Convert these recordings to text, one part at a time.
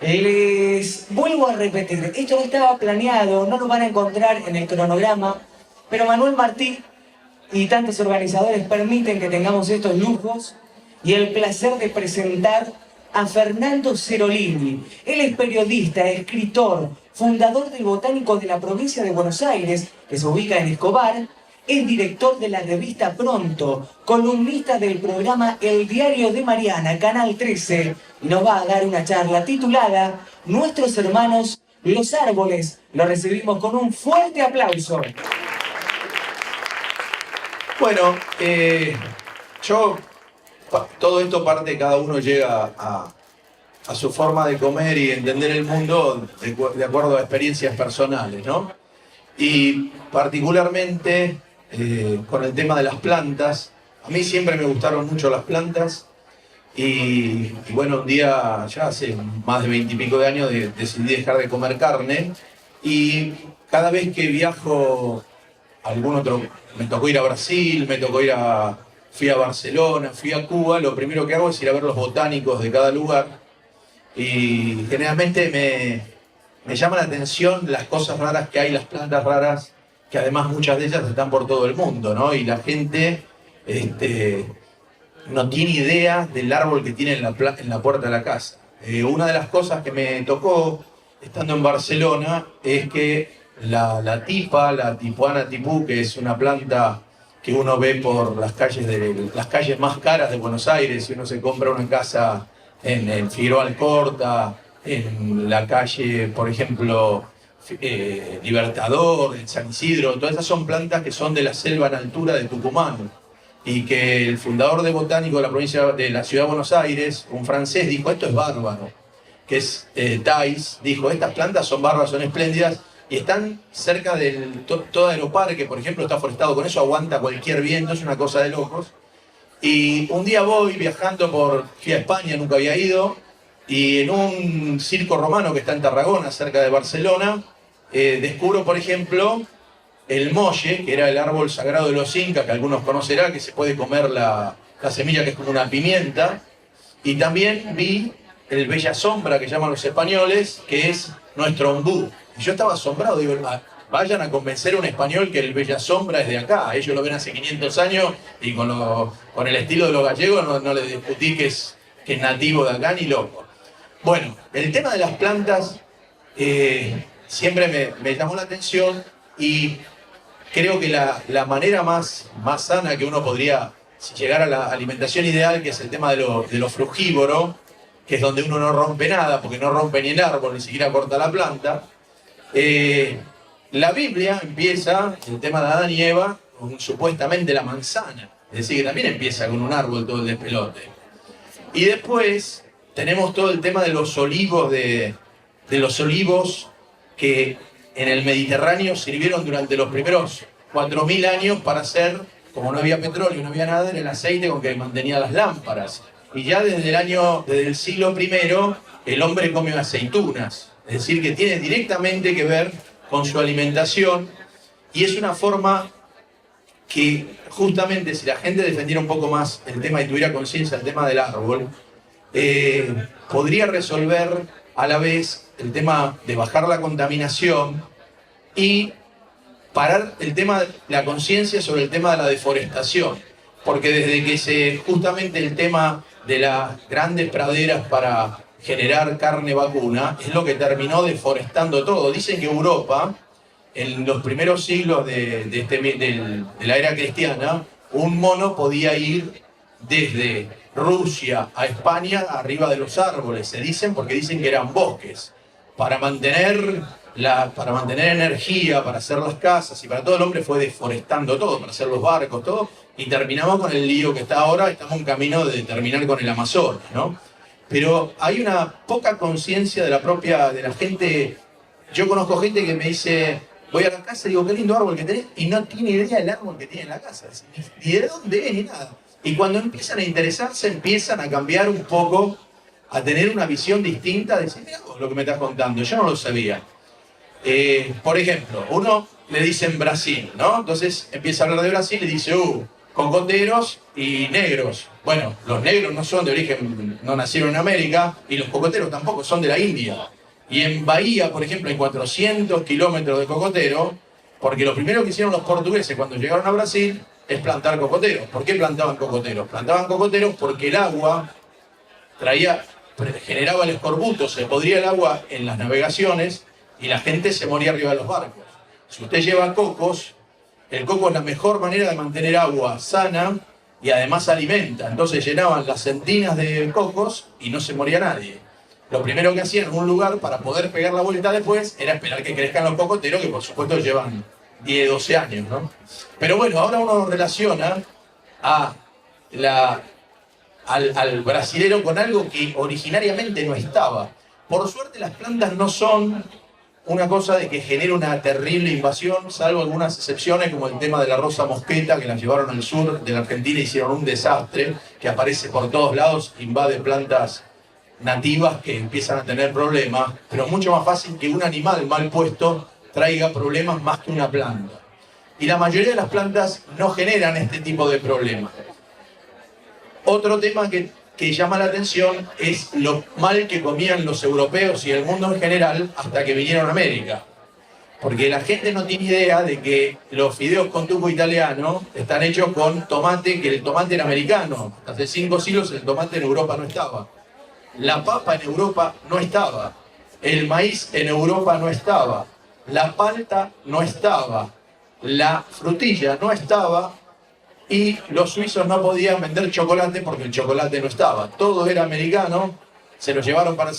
Les vuelvo a repetir, esto no estaba planeado, no lo van a encontrar en el cronograma, pero Manuel Martí y tantos organizadores permiten que tengamos estos lujos y el placer de presentar a Fernando Cerolini. Él es periodista, escritor, fundador del Botánico de la provincia de Buenos Aires, que se ubica en Escobar, es director de la revista Pronto, columnista del programa El Diario de Mariana, Canal 13, y nos va a dar una charla titulada Nuestros hermanos, los árboles. Lo recibimos con un fuerte aplauso. Bueno, todo esto parte, cada uno llega a su forma de comer y entender el mundo de acuerdo a experiencias personales, ¿no? Y particularmente con el tema de las plantas, a mí siempre me gustaron mucho las plantas y bueno, un día, ya hace más de 20 y pico de años, decidí dejar de comer carne y cada vez que viajo a algún otro, me tocó ir a Brasil, fui a Barcelona, fui a Cuba, lo primero que hago es ir a ver los botánicos de cada lugar y generalmente me llama la atención las cosas raras que hay, las plantas raras, que además muchas de ellas están por todo el mundo, ¿no? Y la gente no tiene idea del árbol que tiene en la puerta de la casa. Una de las cosas que me tocó estando en Barcelona es que la tipuana tipú, que es una planta que uno ve por las calles más caras de Buenos Aires, si uno se compra una casa en Figueroa Alcorta, en la calle, por ejemplo, Libertador, en San Isidro, todas esas son plantas que son de la selva en altura de Tucumán y que el fundador de Botánico de la ciudad de Buenos Aires, un francés, dijo esto es bárbaro, que es Thais, dijo estas plantas son bárbaras, son espléndidas y están cerca del todo Aeroparque, por ejemplo, está forestado, con eso aguanta cualquier viento, es una cosa de locos. Y un día voy viajando fui a España, nunca había ido, y en un circo romano que está en Tarragona, cerca de Barcelona, descubro, por ejemplo, el molle, que era el árbol sagrado de los incas, que algunos conocerán, que se puede comer la semilla, que es como una pimienta. Y también vi el bella sombra, que llaman los españoles, que es nuestro ombú. Y yo estaba asombrado, digo, vayan a convencer a un español que el bella sombra es de acá. Ellos lo ven hace 500 años y con el estilo de los gallegos no les discutí que es nativo de acá ni loco. Bueno, el tema de las plantas siempre me llamó la atención y creo que la manera más sana que uno podría llegar a la alimentación ideal, que es el tema de lo frugívoro, que es donde uno no rompe nada, porque no rompe ni el árbol, ni siquiera corta la planta. La Biblia empieza, el tema de Adán y Eva, con supuestamente la manzana, es decir, que también empieza con un árbol todo el despelote. Y después tenemos todo el tema de los olivos, de los olivos que en el Mediterráneo sirvieron durante los primeros 4000 años para hacer, como no había petróleo, no había nada, era el aceite con que mantenía las lámparas. Y ya desde el siglo I, el hombre come aceitunas, es decir, que tiene directamente que ver con su alimentación y es una forma que justamente si la gente defendiera un poco más el tema y tuviera conciencia del tema del árbol, podría resolver a la vez el tema de bajar la contaminación y parar la conciencia sobre el tema de la deforestación. Porque desde que justamente el tema de las grandes praderas para generar carne vacuna es lo que terminó deforestando todo. Dicen que Europa, en los primeros siglos de la era cristiana, un mono podía ir desde Rusia a España arriba de los árboles, porque dicen que eran bosques, para mantener energía, para hacer las casas y para todo. El hombre fue deforestando todo, para hacer los barcos, todo, y terminamos con el lío que está ahora. Estamos en camino de terminar con el Amazonas, ¿no? Pero hay una poca conciencia de la gente. Yo conozco gente que me dice, voy a la casa y digo, qué lindo árbol que tenés, y no tiene idea del árbol que tiene en la casa, ni de dónde es, ni nada. Y cuando empiezan a interesarse, empiezan a cambiar un poco, a tener una visión distinta, de decir, mira vos lo que me estás contando, yo no lo sabía. Por ejemplo, uno le dice en Brasil, ¿no? Entonces empieza a hablar de Brasil y dice, cocoteros y negros. Bueno, los negros no son de origen, no nacieron en América, y los cocoteros tampoco son de la India. Y en Bahía, por ejemplo, hay 400 kilómetros de cocotero, porque lo primero que hicieron los portugueses cuando llegaron a Brasil es plantar cocoteros. ¿Por qué plantaban cocoteros? Plantaban cocoteros porque el agua generaba el escorbuto, se podría el agua en las navegaciones y la gente se moría arriba de los barcos. Si usted lleva cocos, el coco es la mejor manera de mantener agua sana y además alimenta. Entonces llenaban las centinas de cocos y no se moría nadie. Lo primero que hacían en un lugar para poder pegar la vuelta después era esperar que crezcan los cocoteros, que por supuesto llevan 10, 12 años, ¿no? Pero bueno, ahora uno lo relaciona al brasilero con algo que originariamente no estaba. Por suerte las plantas no son una cosa de que genere una terrible invasión, salvo algunas excepciones como el tema de la rosa mosqueta, que la llevaron al sur de la Argentina y hicieron un desastre, que aparece por todos lados, invade plantas nativas que empiezan a tener problemas, pero es mucho más fácil que un animal mal puesto traiga problemas más que una planta. Y la mayoría de las plantas no generan este tipo de problemas. Otro tema que llama la atención es lo mal que comían los europeos y el mundo en general hasta que vinieron a América. Porque la gente no tiene idea de que los fideos con tuco italiano están hechos con tomate, que el tomate era americano. Hace 5 siglos el tomate en Europa no estaba. La papa en Europa no estaba. El maíz en Europa no estaba. La palta no estaba. La frutilla no estaba. Y los suizos no podían vender chocolate porque el chocolate no estaba. Todo era americano, se lo llevaron para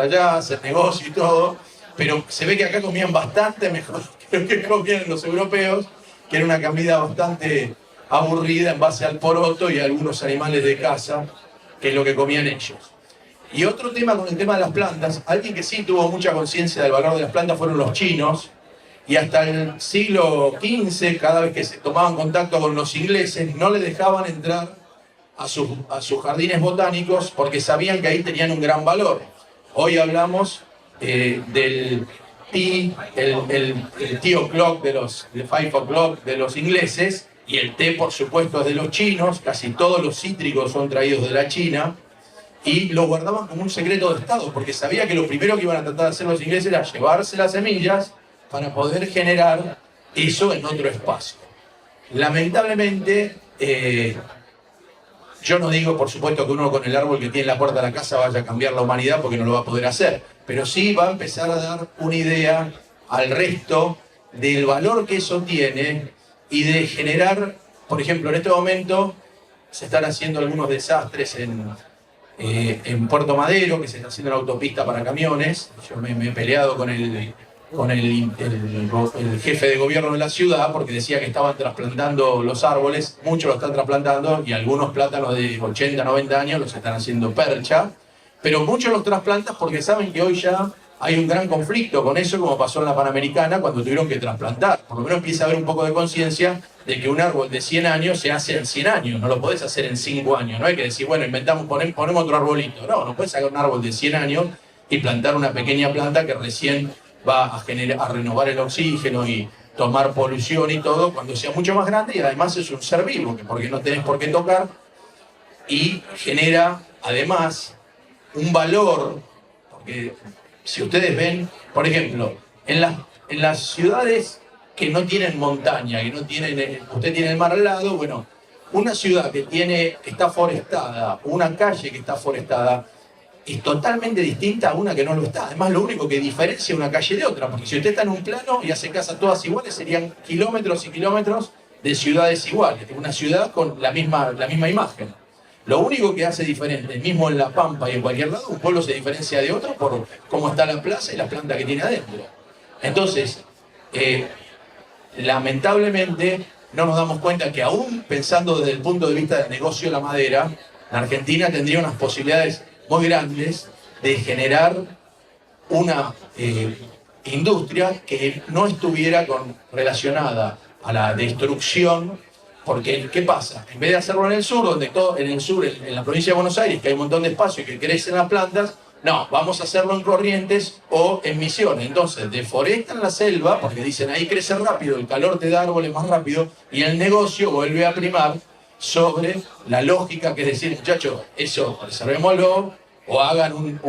allá, hacer negocio y todo, pero se ve que acá comían bastante mejor que lo que comían los europeos, que era una comida bastante aburrida en base al poroto y a algunos animales de caza, que es lo que comían ellos. Y otro tema con el tema de las plantas, alguien que sí tuvo mucha conciencia del valor de las plantas fueron los chinos. Y hasta el siglo XV, cada vez que se tomaban contacto con los ingleses, no les dejaban entrar a sus jardines botánicos porque sabían que ahí tenían un gran valor. Hoy hablamos del el tea o'clock de los 5 o'clock de los ingleses, y el té, por supuesto, es de los chinos. Casi todos los cítricos son traídos de la China, y lo guardaban como un secreto de Estado porque sabía que lo primero que iban a tratar de hacer los ingleses era llevarse las semillas para poder generar eso en otro espacio. Lamentablemente, yo no digo, por supuesto, que uno con el árbol que tiene en la puerta de la casa vaya a cambiar la humanidad, porque no lo va a poder hacer, pero sí va a empezar a dar una idea al resto del valor que eso tiene y de generar, por ejemplo, en este momento se están haciendo algunos desastres en Puerto Madero, que se está haciendo una autopista para camiones. Yo me he peleado con el jefe de gobierno de la ciudad porque decía que estaban trasplantando los árboles. Muchos lo están trasplantando y algunos plátanos de 80, 90 años los están haciendo percha, pero muchos los trasplantan porque saben que hoy ya hay un gran conflicto con eso, como pasó en la Panamericana cuando tuvieron que trasplantar. Por lo menos empieza a haber un poco de conciencia de que un árbol de 100 años se hace en 100 años, no lo podés hacer en 5 años. No hay que decir, bueno, ponemos otro arbolito. No puedes sacar un árbol de 100 años y plantar una pequeña planta que recién va a renovar el oxígeno y tomar polución y todo cuando sea mucho más grande, y además es un ser vivo, porque no tenés por qué tocar, y genera además un valor, porque si ustedes ven, por ejemplo, en las ciudades que no tienen montaña, que no tienen, usted tiene el mar al lado, bueno, una ciudad que está forestada, una calle que está forestada, es totalmente distinta a una que no lo está. Además, lo único que diferencia una calle de otra, porque si usted está en un plano y hace casas todas iguales, serían kilómetros y kilómetros de ciudades iguales, una ciudad con la misma imagen. Lo único que hace diferente, mismo en La Pampa y en cualquier lado, un pueblo se diferencia de otro por cómo está la plaza y la planta que tiene adentro. Entonces, lamentablemente, no nos damos cuenta que aún pensando desde el punto de vista del negocio de la madera, la Argentina tendría unas posibilidades muy grandes de generar una industria que no estuviera relacionada a la destrucción, porque ¿qué pasa? En vez de hacerlo en el sur, en la provincia de Buenos Aires, que hay un montón de espacio y que crecen las plantas, no, vamos a hacerlo en Corrientes o en Misiones. Entonces deforestan la selva porque dicen ahí crece rápido, el calor te da árboles más rápido, y el negocio vuelve a primar sobre la lógica, que es decir, muchachos, eso preservémoslo, o hagan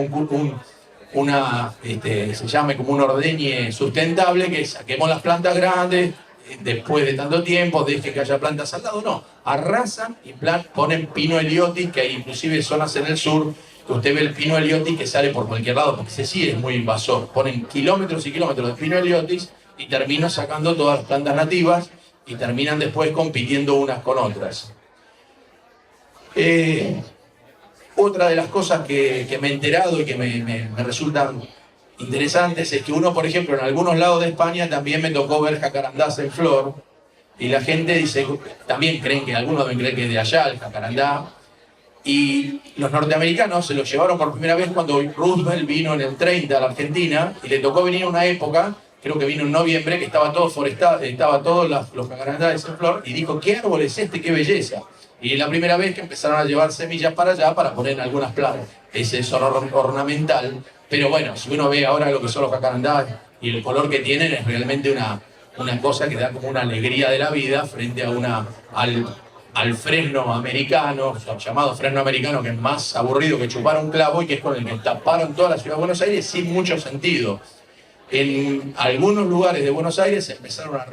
se llame como un ordeñe sustentable, que saquemos las plantas grandes, después de tanto tiempo, dejen que haya plantas al lado. No, arrasan y ponen pino heliotis, que hay inclusive zonas en el sur que usted ve el pino heliotis que sale por cualquier lado, porque ese sí es muy invasor. Ponen kilómetros y kilómetros de pino heliotis y terminan sacando todas las plantas nativas y terminan después compitiendo unas con otras. Otra de las cosas que me he enterado y que me resultan interesantes es que uno, por ejemplo, en algunos lados de España también me tocó ver jacarandás en flor, y la gente dice, también creen que, algunos deben creer que es de allá el jacarandá, y los norteamericanos se lo llevaron por primera vez cuando Roosevelt vino en el 30 a la Argentina, y le tocó venir una época, creo que vino en noviembre, que estaba todo forestado, estaba todos los jacarandáes en flor, y dijo, ¿qué árbol es este? ¡Qué belleza! Y es la primera vez que empezaron a llevar semillas para allá para poner en algunas plantas. Ese es ornamental. Pero bueno, si uno ve ahora lo que son los jacarandáes y el color que tienen, es realmente una cosa que da como una alegría de la vida frente a al fresno americano, llamado fresno americano, que es más aburrido que chupar un clavo y que es con el que taparon toda la ciudad de Buenos Aires sin mucho sentido. En algunos lugares de Buenos Aires empezaron a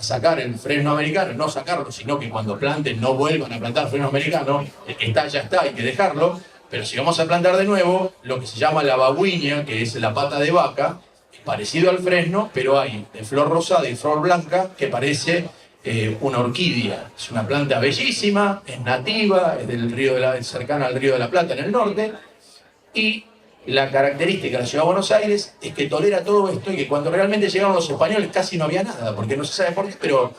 sacar el fresno americano, no sacarlo, sino que cuando planten no vuelvan a plantar fresno americano, el que está ya está, hay que dejarlo, pero si vamos a plantar de nuevo, lo que se llama la babuinia, que es la pata de vaca, es parecido al fresno, pero hay de flor rosada y flor blanca que parece una orquídea. Es una planta bellísima, es nativa, es del río cercana al río de la Plata en el norte, y la característica de la ciudad de Buenos Aires es que tolera todo esto, y que cuando realmente llegaron los españoles casi no había nada, porque no se sabe por qué, pero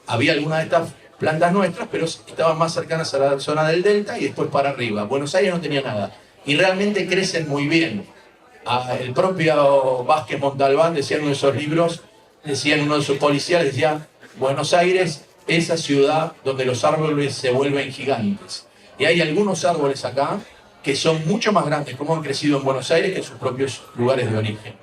había algunas de estas plantas nuestras, pero estaban más cercanas a la zona del delta y después para arriba. Buenos Aires no tenía nada, y realmente crecen muy bien. El propio Vázquez Montalbán decía en uno de esos libros, decía en uno de sus policiales, decía, Buenos Aires, esa ciudad donde los árboles se vuelven gigantes. Y hay algunos árboles acá que son mucho más grandes, como han crecido en Buenos Aires, que en sus propios lugares de origen.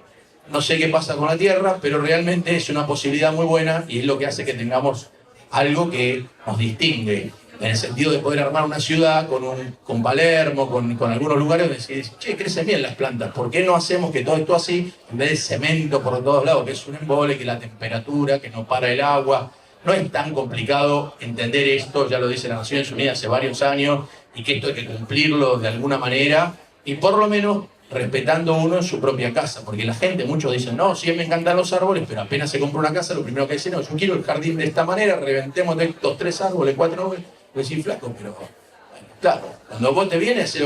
No sé qué pasa con la tierra, pero realmente es una posibilidad muy buena, y es lo que hace que tengamos algo que nos distingue, en el sentido de poder armar una ciudad con Palermo, con algunos lugares donde se dice, che, crecen bien las plantas, ¿por qué no hacemos que todo esto así, en vez de cemento por todos lados, que es un embole, que la temperatura, que no para el agua? No es tan complicado entender esto, ya lo dice las Naciones Unidas hace varios años, y que esto hay que cumplirlo de alguna manera, y por lo menos respetando uno en su propia casa, porque la gente, muchos dicen, no, sí me encantan los árboles, pero apenas se compra una casa, lo primero que dicen, no, yo quiero el jardín de esta manera, reventemos de estos 3 árboles, 4 árboles, pues sí, flaco, pero bueno, claro, cuando vos te vienes,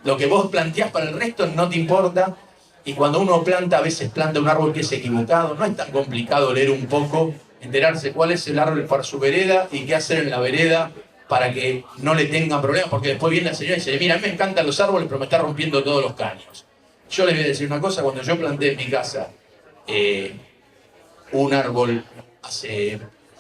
lo que vos planteás para el resto no te importa, y cuando uno planta, a veces planta un árbol que es equivocado, no es tan complicado leer un poco, enterarse cuál es el árbol para su vereda y qué hacer en la vereda para que no le tengan problemas, porque después viene la señora y dice, mira, a mí me encantan los árboles, pero me está rompiendo todos los caños. Yo les voy a decir una cosa, cuando yo planté en mi casa un árbol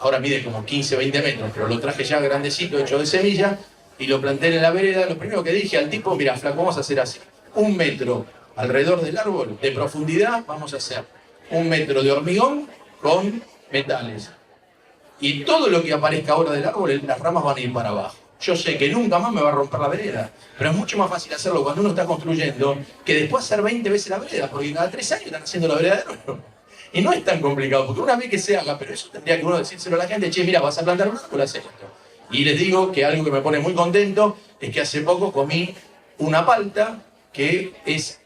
ahora mide como 15, 20 metros, pero lo traje ya grandecito, hecho de semilla, y lo planté en la vereda, lo primero que dije al tipo, mira, flaco, vamos a hacer así, 1 metro alrededor del árbol de profundidad, vamos a hacer 1 metro de hormigón con metales. Y todo lo que aparezca ahora del árbol, las ramas van a ir para abajo. Yo sé que nunca más me va a romper la vereda, pero es mucho más fácil hacerlo cuando uno está construyendo que después hacer 20 veces la vereda, porque cada 3 años están haciendo la vereda de nuevo. Y no es tan complicado, porque una vez que se haga, pero eso tendría que uno decírselo a la gente, che, mira, vas a plantar un árbol, haz esto. Y les digo que algo que me pone muy contento es que hace poco comí una palta que es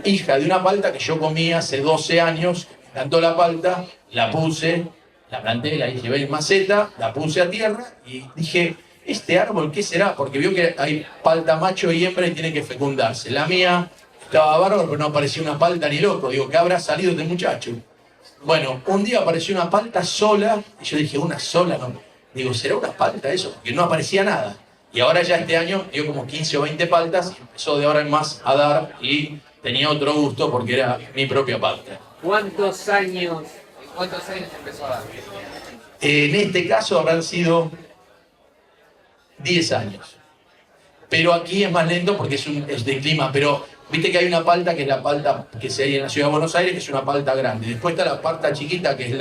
hija de una palta que yo comí hace 12 años, me encantó la palta, la puse, la planté, la llevé en maceta, la puse a tierra y dije, ¿este árbol qué será? Porque vio que hay palta macho y hembra y tiene que fecundarse. La mía estaba bárbaro, pero no apareció una palta ni loco. Digo, ¿qué habrá salido este muchacho? Bueno, un día apareció una palta sola y yo dije, ¿una sola? No. Digo, ¿será una palta eso? Porque no aparecía nada. Y ahora ya este año dio como 15 o 20 paltas y empezó de ahora en más a dar y tenía otro gusto porque era mi propia palta. ¿Cuántos años empezó a dar? En este caso habrán sido 10 años. Pero aquí es más lento porque es de clima. Pero viste que hay una palta que es la palta que se hay en la ciudad de Buenos Aires, que es una palta grande. Después está la palta chiquita, que es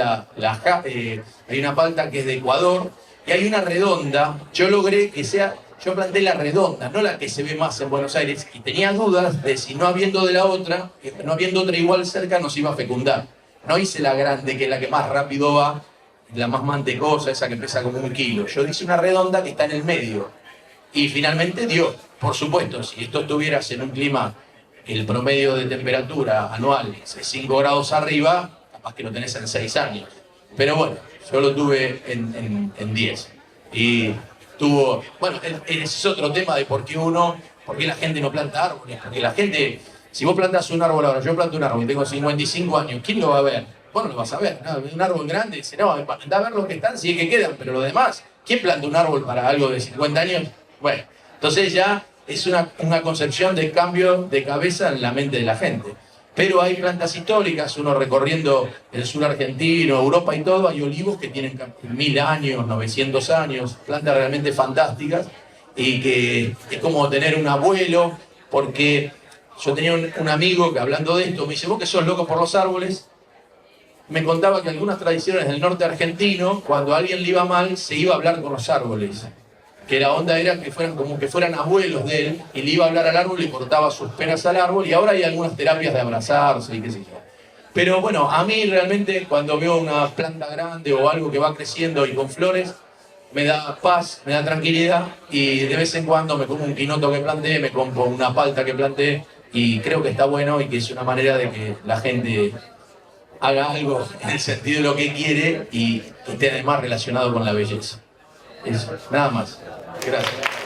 hay una palta que es de Ecuador, y hay una redonda. Yo logré que sea, yo planté la redonda, no la que se ve más en Buenos Aires, y tenía dudas de si no habiendo de la otra, no habiendo otra igual cerca, nos iba a fecundar. No hice la grande, que es la que más rápido va, la más mantecosa, esa que pesa como 1 kilo. Yo hice una redonda que está en el medio. Y finalmente dio. Por supuesto, si esto estuvieras en un clima, el promedio de temperatura anual es 5 grados arriba, capaz que lo tenés en 6 años. Pero bueno, yo lo tuve en 10. Y tuvo... Bueno, ese es otro tema de por qué la gente no planta árboles. Porque la gente... Si vos plantás un árbol ahora, yo planto un árbol y tengo 55 años, ¿quién lo va a ver? Vos no lo vas a ver, ¿no? Un árbol grande, dice, no, anda a ver los que están, si es que quedan, pero los demás, ¿quién planta un árbol para algo de 50 años? Bueno, entonces ya es una concepción de cambio de cabeza en la mente de la gente. Pero hay plantas históricas, uno recorriendo el sur argentino, Europa y todo, hay olivos que tienen 1000 años, 900 años, plantas realmente fantásticas, y que es como tener un abuelo, porque... Yo tenía un amigo que hablando de esto me dice, vos que sos loco por los árboles, me contaba que algunas tradiciones del norte argentino, cuando a alguien le iba mal, se iba a hablar con los árboles. Que la onda era que fueran como que fueran abuelos de él, y le iba a hablar al árbol y cortaba sus penas al árbol, y ahora hay algunas terapias de abrazarse y qué sé yo. Pero bueno, a mí realmente cuando veo una planta grande o algo que va creciendo y con flores, me da paz, me da tranquilidad, y de vez en cuando me como un quinoto que planté, me compro una palta que planté, y creo que está bueno y que es una manera de que la gente haga algo en el sentido de lo que quiere y esté además relacionado con la belleza. Eso, nada más. Gracias.